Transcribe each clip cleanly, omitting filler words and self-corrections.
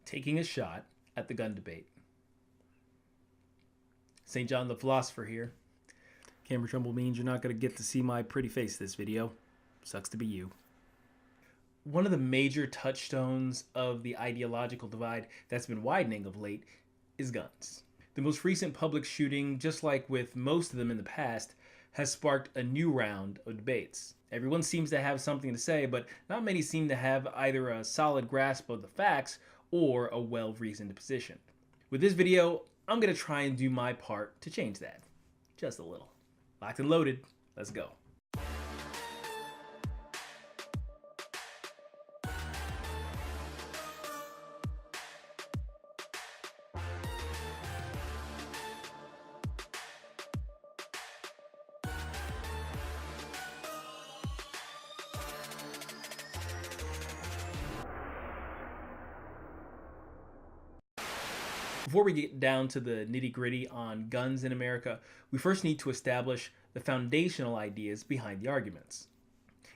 taking a shot at the gun debate. St. John the Philosopher here. Camera tremble means you're not going to get to see my pretty face this video. Sucks to be you. One of the major touchstones of the ideological divide that's been widening of late is guns. The most recent public shooting, just like with most of them in the past, has sparked a new round of debates. Everyone seems to have something to say, but not many seem to have either a solid grasp of the facts or a well-reasoned position. With this video, I'm going to try and do my part to change that. Just a little. Locked and loaded. Let's go. Before we get down to the nitty-gritty on guns in America, we first need to establish the foundational ideas behind the arguments.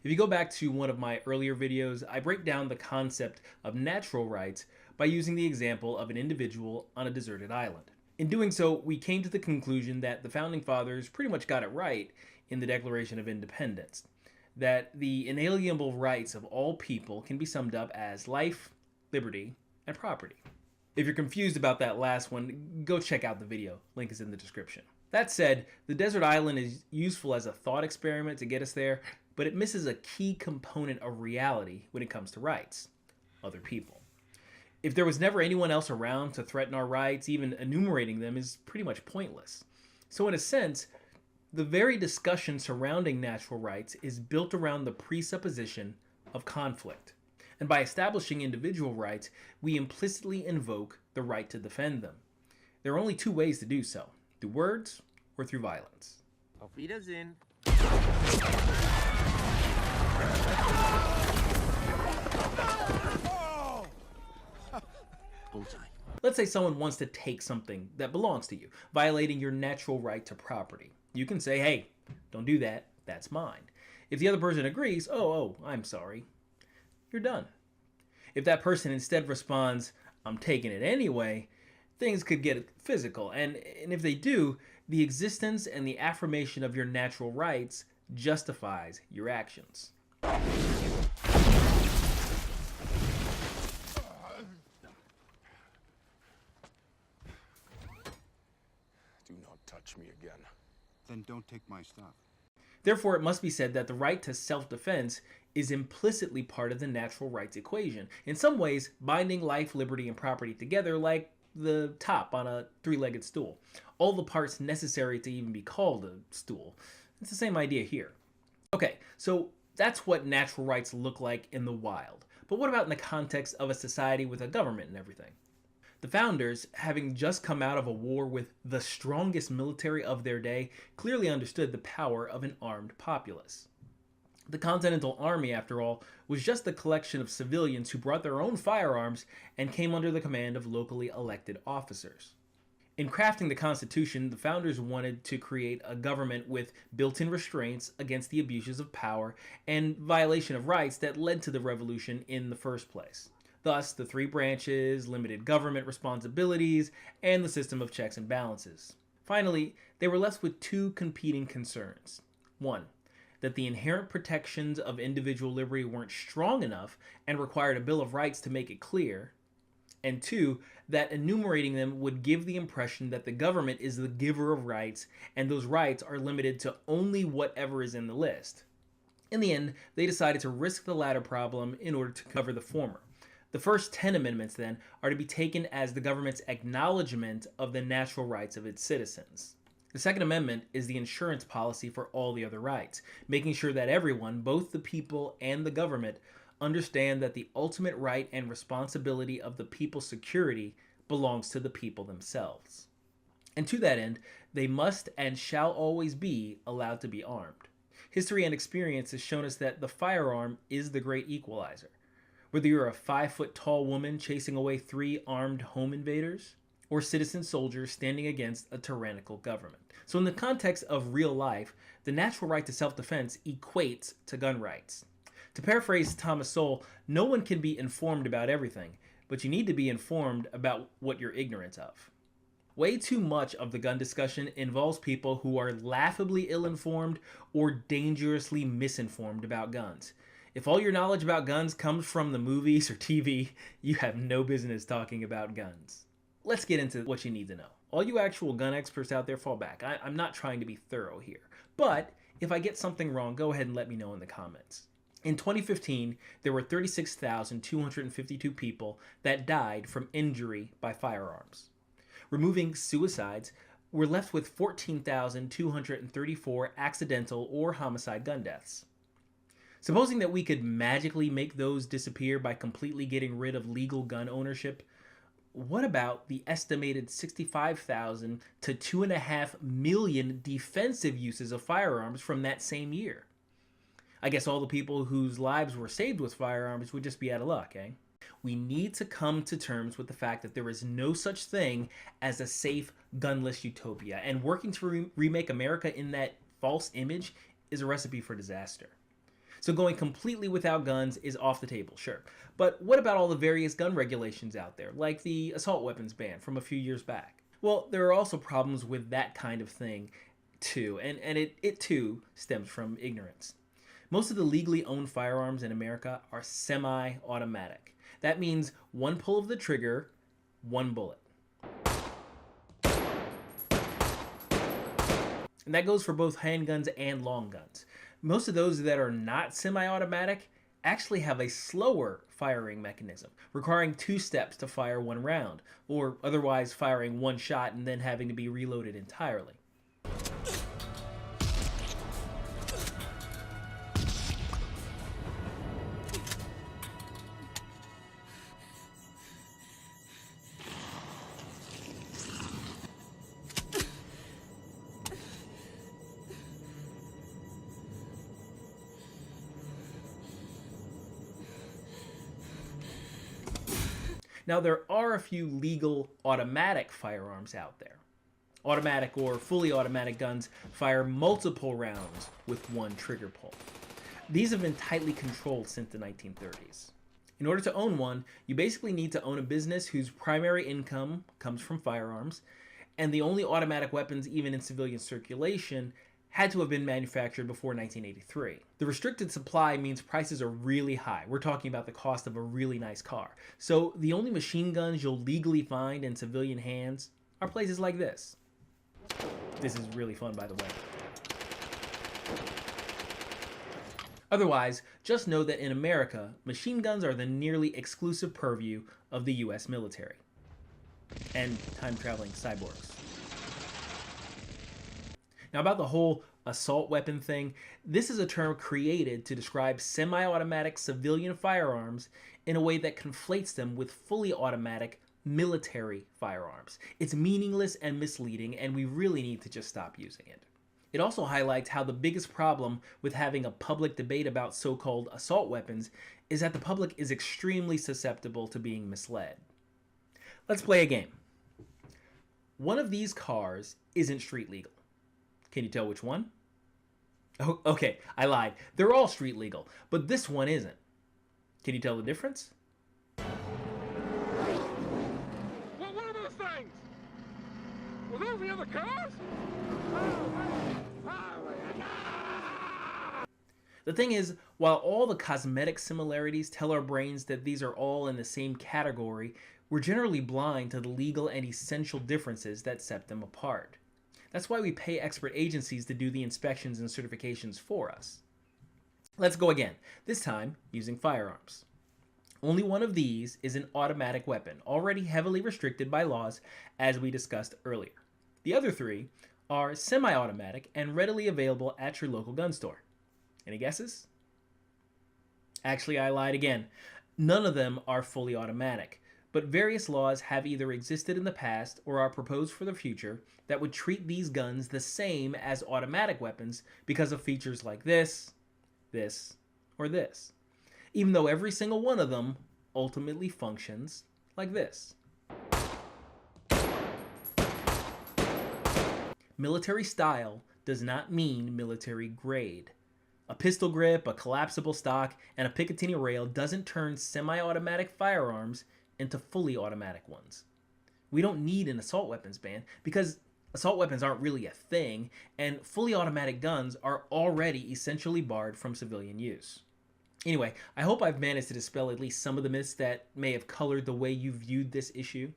If you go back to one of my earlier videos, I break down the concept of natural rights by using the example of an individual on a deserted island. In doing so, we came to the conclusion that the Founding Fathers pretty much got it right in the Declaration of Independence, that the inalienable rights of all people can be summed up as life, liberty, and property. If you're confused about that last one, go check out the video. Link is in the description. That said, the desert island is useful as a thought experiment to get us there, but it misses a key component of reality when it comes to rights: other people. If there was never anyone else around to threaten our rights, even enumerating them is pretty much pointless. So in a sense, the very discussion surrounding natural rights is built around the presupposition of conflict. And by establishing individual rights, we implicitly invoke the right to defend them. There are only two ways to do so: through words or through violence. Auf Wiedersehen. Bullseye. Let's say someone wants to take something that belongs to you, violating your natural right to property. You can say, hey, don't do that, that's mine. If the other person agrees, oh, I'm sorry, you're done. If that person instead responds, I'm taking it anyway, things could get physical. And if they do, the existence and the affirmation of your natural rights justifies your actions. Do not touch me again. Then don't take my stuff. Therefore, it must be said that the right to self-defense is implicitly part of the natural rights equation, in some ways binding life, liberty, and property together like the top on a three-legged stool. All the parts necessary to even be called a stool. It's the same idea here. Okay, so that's what natural rights look like in the wild. But what about in the context of a society with a government and everything? The founders, having just come out of a war with the strongest military of their day, clearly understood the power of an armed populace. The Continental Army, after all, was just a collection of civilians who brought their own firearms and came under the command of locally elected officers. In crafting the Constitution, the founders wanted to create a government with built-in restraints against the abuses of power and violation of rights that led to the revolution in the first place. Thus, the three branches, limited government responsibilities, and the system of checks and balances. Finally, they were left with two competing concerns. One, that the inherent protections of individual liberty weren't strong enough and required a Bill of Rights to make it clear. And two, that enumerating them would give the impression that the government is the giver of rights and those rights are limited to only whatever is in the list. In the end, they decided to risk the latter problem in order to cover the former. The first 10 amendments, then, are to be taken as the government's acknowledgement of the natural rights of its citizens. The Second Amendment is the insurance policy for all the other rights, making sure that everyone, both the people and the government, understand that the ultimate right and responsibility of the people's security belongs to the people themselves. And to that end, they must and shall always be allowed to be armed. History and experience has shown us that the firearm is the great equalizer. Whether you're a 5-foot-tall woman chasing away 3 armed home invaders, or citizen soldiers standing against a tyrannical government. So in the context of real life, the natural right to self-defense equates to gun rights. To paraphrase Thomas Sowell, no one can be informed about everything, but you need to be informed about what you're ignorant of. Way too much of the gun discussion involves people who are laughably ill-informed or dangerously misinformed about guns. If all your knowledge about guns comes from the movies or TV, you have no business talking about guns. Let's get into what you need to know. All you actual gun experts out there, fall back. I'm not trying to be thorough here. But if I get something wrong, go ahead and let me know in the comments. In 2015, there were 36,252 people that died from injury by firearms. Removing suicides, we're left with 14,234 accidental or homicide gun deaths. Supposing that we could magically make those disappear by completely getting rid of legal gun ownership, what about the estimated 65,000 to 2.5 million defensive uses of firearms from that same year? I guess all the people whose lives were saved with firearms would just be out of luck, eh? We need to come to terms with the fact that there is no such thing as a safe, gunless utopia, and working to remake America in that false image is a recipe for disaster. So going completely without guns is off the table, sure. But what about all the various gun regulations out there, like the assault weapons ban from a few years back? Well, there are also problems with that kind of thing, too, and it too stems from ignorance. Most of the legally owned firearms in America are semi-automatic. That means one pull of the trigger, one bullet. And that goes for both handguns and long guns. Most of those that are not semi-automatic actually have a slower firing mechanism, requiring 2 steps to fire 1 round, or otherwise firing 1 shot and then having to be reloaded entirely. Now, there are a few legal automatic firearms out there. Automatic or fully automatic guns fire multiple rounds with 1 trigger pull. These have been tightly controlled since the 1930s. In order to own one, you basically need to own a business whose primary income comes from firearms, and the only automatic weapons even in civilian circulation had to have been manufactured before 1983. The restricted supply means prices are really high. We're talking about the cost of a really nice car. So the only machine guns you'll legally find in civilian hands are places like this. This is really fun, by the way. Otherwise, just know that in America, machine guns are the nearly exclusive purview of the US military. And time-traveling cyborgs. Now, about the whole assault weapon thing, this is a term created to describe semi-automatic civilian firearms in a way that conflates them with fully automatic military firearms. It's meaningless and misleading, and we really need to just stop using it. It also highlights how the biggest problem with having a public debate about so-called assault weapons is that the public is extremely susceptible to being misled. Let's play a game. One of these cars isn't street legal. Can you tell which one? Oh, okay, I lied. They're all street legal, but this one isn't. Can you tell the difference? What were those things? Were those the other cars? The thing is, while all the cosmetic similarities tell our brains that these are all in the same category, we're generally blind to the legal and essential differences that set them apart. That's why we pay expert agencies to do the inspections and certifications for us. Let's go again, this time using firearms. Only one of these is an automatic weapon, already heavily restricted by laws, as we discussed earlier. The other 3 are semi-automatic and readily available at your local gun store. Any guesses? Actually, I lied again. None of them are fully automatic, but various laws have either existed in the past or are proposed for the future that would treat these guns the same as automatic weapons because of features like this, this, or this, even though every single one of them ultimately functions like this. Military style does not mean military grade. A pistol grip, a collapsible stock, and a Picatinny rail doesn't turn semi-automatic firearms into fully automatic ones. We don't need an assault weapons ban because assault weapons aren't really a thing, and fully automatic guns are already essentially barred from civilian use. Anyway, I hope I've managed to dispel at least some of the myths that may have colored the way you viewed this issue.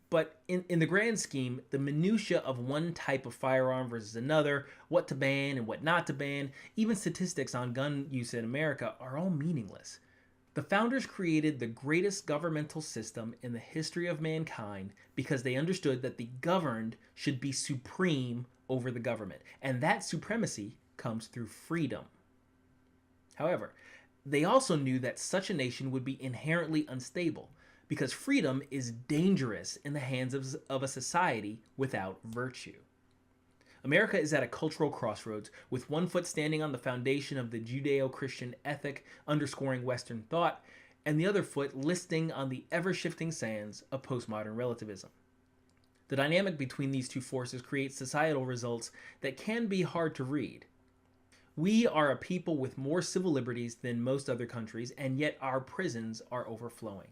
But in the grand scheme, the minutiae of one type of firearm versus another, what to ban and what not to ban, even statistics on gun use in America are all meaningless. The founders created the greatest governmental system in the history of mankind because they understood that the governed should be supreme over the government, and that supremacy comes through freedom. However, they also knew that such a nation would be inherently unstable because freedom is dangerous in the hands of a society without virtue. America is at a cultural crossroads, with one foot standing on the foundation of the Judeo-Christian ethic underscoring Western thought, and the other foot listing on the ever-shifting sands of postmodern relativism. The dynamic between these two forces creates societal results that can be hard to read. We are a people with more civil liberties than most other countries, and yet our prisons are overflowing.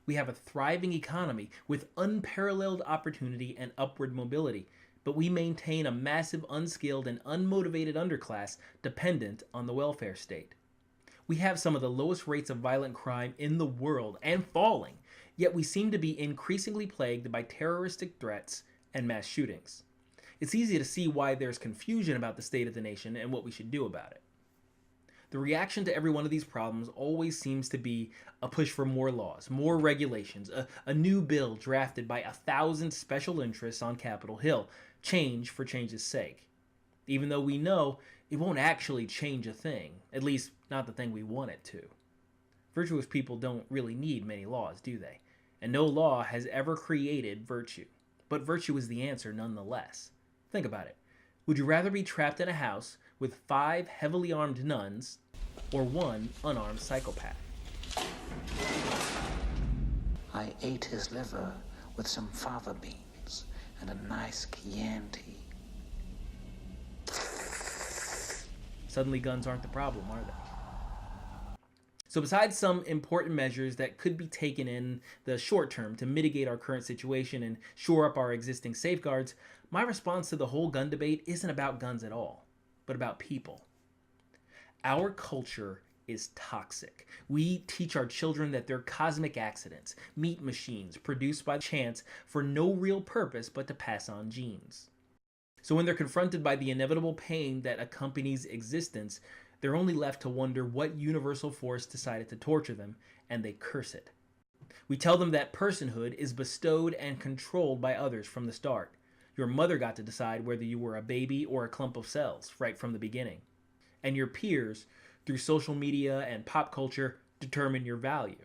We have a thriving economy with unparalleled opportunity and upward mobility, but we maintain a massive unskilled and unmotivated underclass dependent on the welfare state. We have some of the lowest rates of violent crime in the world and falling, yet we seem to be increasingly plagued by terroristic threats and mass shootings. It's easy to see why there's confusion about the state of the nation and what we should do about it. The reaction to every one of these problems always seems to be a push for more laws, more regulations, a new bill drafted by 1,000 special interests on Capitol Hill, change for change's sake. Even though we know it won't actually change a thing, at least not the thing we want it to. Virtuous people don't really need many laws, do they? And no law has ever created virtue. But virtue is the answer nonetheless. Think about it. Would you rather be trapped in a house with 5 heavily armed nuns or 1 unarmed psychopath? I ate his liver with some fava beans and a nice Chianti. Suddenly guns aren't the problem, are they? So besides some important measures that could be taken in the short term to mitigate our current situation and shore up our existing safeguards, my response to the whole gun debate isn't about guns at all, but about people. Our culture is toxic. We teach our children that they're cosmic accidents, meat machines produced by chance for no real purpose but to pass on genes. So when they're confronted by the inevitable pain that accompanies existence, they're only left to wonder what universal force decided to torture them, and they curse it. We tell them that personhood is bestowed and controlled by others from the start. Your mother got to decide whether you were a baby or a clump of cells right from the beginning. And your peers, through social media and pop culture, determine your value.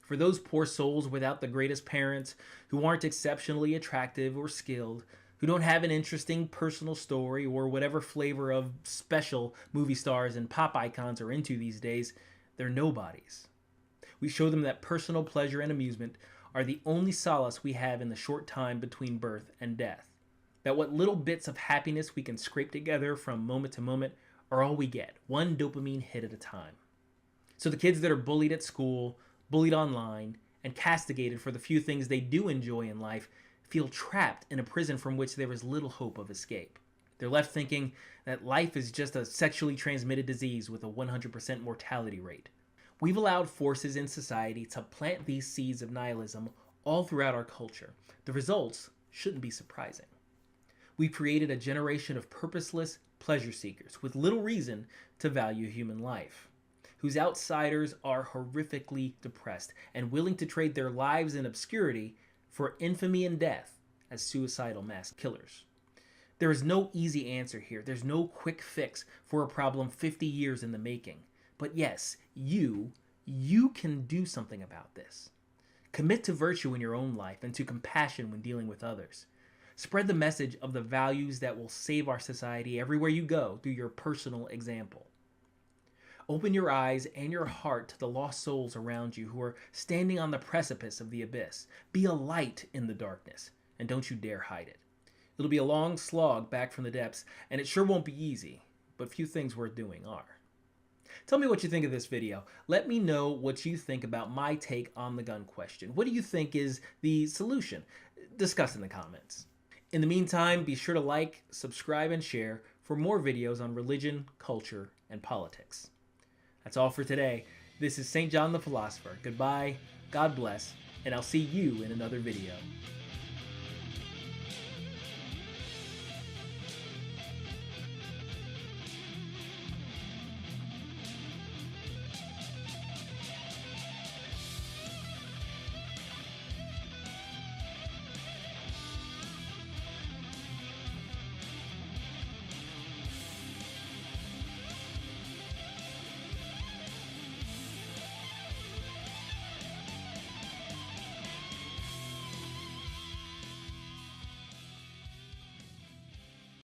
For those poor souls without the greatest parents, who aren't exceptionally attractive or skilled, who don't have an interesting personal story or whatever flavor of special movie stars and pop icons are into these days, they're nobodies. We show them that personal pleasure and amusement are the only solace we have in the short time between birth and death. That what little bits of happiness we can scrape together from moment to moment are all we get, one dopamine hit at a time. So the kids that are bullied at school, bullied online, and castigated for the few things they do enjoy in life feel trapped in a prison from which there is little hope of escape. They're left thinking that life is just a sexually transmitted disease with a 100% mortality rate. We've allowed forces in society to plant these seeds of nihilism all throughout our culture. The results shouldn't be surprising. We've created a generation of purposeless pleasure seekers with little reason to value human life, whose outsiders are horrifically depressed and willing to trade their lives in obscurity for infamy and death as suicidal mass killers. There is no easy answer here. There's no quick fix for a problem 50 years in the making. But yes, you can do something about this. Commit to virtue in your own life and to compassion when dealing with others. Spread the message of the values that will save our society everywhere you go through your personal example. Open your eyes and your heart to the lost souls around you who are standing on the precipice of the abyss. Be a light in the darkness, and don't you dare hide it. It'll be a long slog back from the depths, and it sure won't be easy, but few things worth doing are. Tell me what you think of this video. Let me know what you think about my take on the gun question. What do you think is the solution? Discuss in the comments. In the meantime, be sure to like, subscribe, and share for more videos on religion, culture, and politics. That's all for today. This is St. John the Philosopher. Goodbye, God bless, and I'll see you in another video.